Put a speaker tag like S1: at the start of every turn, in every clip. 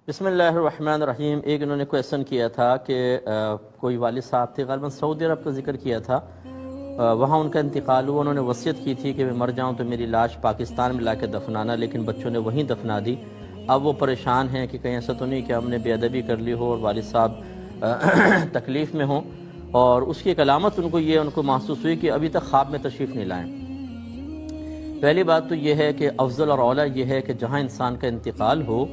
S1: بسم اللہ الرحمن الرحیم۔ ایک انہوں نے کویسچن کیا تھا کہ کوئی والد صاحب تھے، غالباً سعودی عرب کا ذکر کیا تھا، وہاں ان کا انتقال ہوا، انہوں نے وصیت کی تھی کہ میں مر جاؤں تو میری لاش پاکستان میں لا کے دفنانا، لیکن بچوں نے وہیں دفنا دی۔ اب وہ پریشان ہیں کہ کہیں ایسا تو نہیں کہ ہم نے بے ادبی کر لی ہو اور والد صاحب تکلیف میں ہوں، اور اس کی ایک علامت ان کو محسوس ہوئی کہ ابھی تک خواب میں تشریف نہیں لائیں۔ پہلی بات تو یہ ہے کہ افضل اور اولیٰ یہ ہے کہ جہاں انسان کا انتقال ہو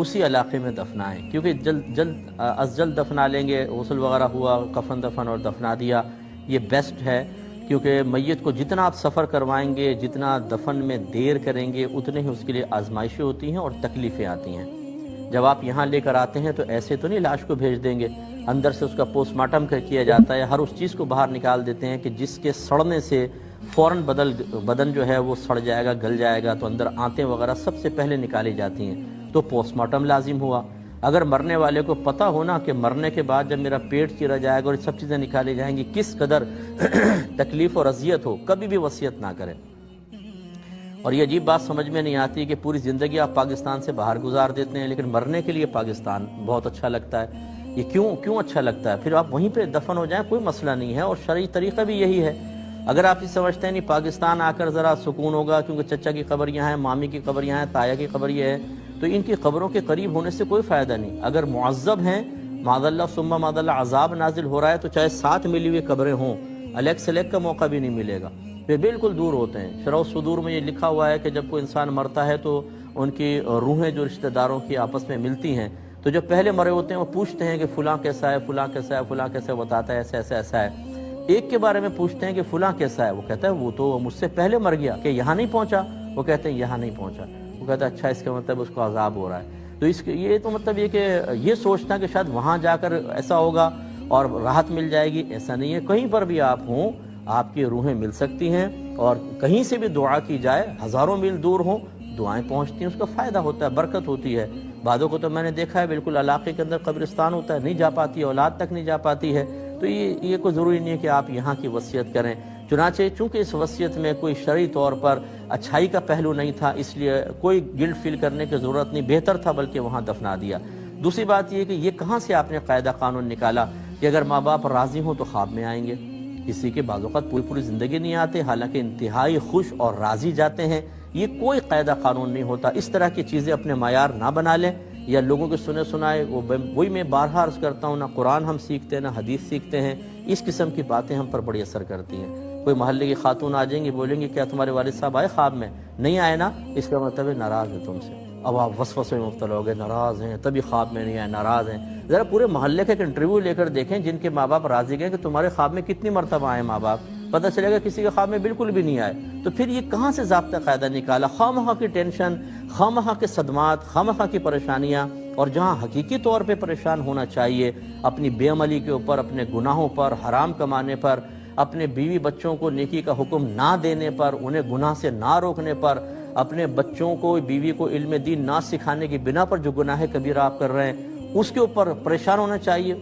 S1: اسی علاقے میں دفنائیں، کیونکہ جلد دفنا لیں گے، غسل وغیرہ ہوا، کفن دفن اور دفنا دیا، یہ بیسٹ ہے، کیونکہ میت کو جتنا آپ سفر کروائیں گے، جتنا دفن میں دیر کریں گے، اتنے ہی اس کے لیے آزمائشیں ہوتی ہیں اور تکلیفیں آتی ہیں۔ جب آپ یہاں لے کر آتے ہیں تو ایسے تو نہیں لاش کو بھیج دیں گے، اندر سے اس کا پوسٹ مارٹم کیا جاتا ہے، ہر اس چیز کو باہر نکال دیتے ہیں کہ جس کے سڑنے سے فوراً بدن جو ہے وہ سڑ جائے گا، گل جائے گا، تو اندر آنتیں وغیرہ سب سے پہلے نکالی جاتی ہیں، تو پوسٹ مارٹم لازم ہوا۔ اگر مرنے والے کو پتہ ہونا کہ مرنے کے بعد جب میرا پیٹ چیرا جائے گا اور یہ سب چیزیں نکالی جائیں گی کس قدر تکلیف اور اذیت ہو، کبھی بھی وصیت نہ کریں۔ اور یہ عجیب بات سمجھ میں نہیں آتی کہ پوری زندگی آپ پاکستان سے باہر گزار دیتے ہیں، لیکن مرنے کے لیے پاکستان بہت اچھا لگتا ہے۔ یہ کیوں اچھا لگتا ہے؟ پھر آپ وہیں پہ دفن ہو جائیں، کوئی مسئلہ نہیں ہے، اور شرعی طریقہ بھی یہی ہے۔ اگر آپ یہ سمجھتے ہیں نہیں پاکستان آ کر ذرا سکون ہوگا کیونکہ چچا کی قبر یہاں ہے، مامی کی قبر یہاں ہے، تایا کی قبر یہ ہے، تو ان کی قبروں کے قریب ہونے سے کوئی فائدہ نہیں۔ اگر معذب ہیں، معاذ اللہ ثم معاذ اللہ، عذاب نازل ہو رہا ہے، تو چاہے ساتھ ملی ہوئی قبریں ہوں، الیک سلیک کا موقع بھی نہیں ملے گا، پھر بالکل دور ہوتے ہیں۔ شرح الصدور میں یہ لکھا ہوا ہے کہ جب کوئی انسان مرتا ہے تو ان کی روحیں جو رشتہ داروں کی آپس میں ملتی ہیں، تو جو پہلے مرے ہوتے ہیں وہ پوچھتے ہیں کہ فلاں کیسا ہے، فلاں کیسا ہے، فلاں کیسا ہے، بتاتا ہے ایسا ایسا ایسا ہے۔ ایک کے بارے میں پوچھتے ہیں کہ فلاں کیسا ہے، وہ کہتا ہے وہ تو مجھ سے پہلے مر گیا، کہ یہاں نہیں پہنچا، وہ کہتے ہیں یہاں نہیں پہنچا، وہ کہتا ہے اچھا، اس کا مطلب اس کو عذاب ہو رہا ہے۔ تو یہ تو مطلب یہ کہ یہ سوچنا کہ شاید وہاں جا کر ایسا ہوگا اور راحت مل جائے گی، ایسا نہیں ہے۔ کہیں پر بھی آپ ہوں، آپ کی روحیں مل سکتی ہیں، اور کہیں سے بھی دعا کی جائے، ہزاروں میل دور ہوں، دعائیں پہنچتی ہیں، اس کا فائدہ ہوتا ہے، برکت ہوتی ہے۔ بعضوں کو تو میں نے دیکھا ہے بالکل علاقے کے اندر قبرستان ہوتا ہے، نہیں جا پاتی، اولاد تک نہیں جا پاتی ہے، تو یہ کوئی ضروری نہیں ہے کہ آپ یہاں کی وصیت کریں۔ چنانچہ چونکہ اس وصیت میں کوئی شرعی طور پر اچھائی کا پہلو نہیں تھا، اس لیے کوئی گلٹ فیل کرنے کی ضرورت نہیں، بہتر تھا بلکہ وہاں دفنا دیا۔ دوسری بات یہ کہ یہ کہاں سے آپ نے قاعدہ قانون نکالا کہ اگر ماں باپ راضی ہوں تو خواب میں آئیں گے؟ کسی کے بعض اوقات پوری زندگی نہیں آتے، حالانکہ انتہائی خوش اور راضی جاتے ہیں، یہ کوئی قاعدہ قانون نہیں ہوتا۔ اس طرح کی چیزیں اپنے معیار نہ بنا لیں، یا لوگوں کے سنے سنائے، وہی میں بارہا عرض کرتا ہوں، نہ قرآن ہم سیکھتے ہیں نہ حدیث سیکھتے ہیں، اس قسم کی باتیں ہم پر بڑی اثر کرتی ہیں۔ کوئی محلے کی خاتون آ جائیں گی، بولیں گی کیا تمہارے والد صاحب آئے خواب میں؟ نہیں آئے نا، اس کا مطلب ہے ناراض ہے تم سے۔ اب آپ وسوسے میں مبتلا ہو گئے، ناراض ہیں تبھی خواب میں نہیں آئے، ناراض ہیں۔ ذرا پورے محلے کا ایک انٹرویو لے کر دیکھیں جن کے ماں باپ راضی گئے کہ تمہارے خواب میں کتنی مرتبہ آئے ماں باپ، پتہ چلے گا کسی کے خواب میں بالکل بھی نہیں آئے۔ تو پھر یہ کہاں سے ضابطہ قاعدہ نکالا؟ خواہ کی ٹینشن، خواہ کے صدمات، خواہ کی پریشانیاں، اور جہاں حقیقی طور پہ پریشان ہونا چاہیے اپنی بے عملی کے اوپر، اپنے گناہوں پر، حرام کمانے پر، اپنے بیوی بچوں کو نیکی کا حکم نہ دینے پر، انہیں گناہ سے نہ روکنے پر، اپنے بچوں کو، بیوی کو علم دین نہ سکھانے کی بنا پر جو گناہ کبیرہ آپ کر رہے ہیں، اس کے اوپر پریشان ہونا چاہیے۔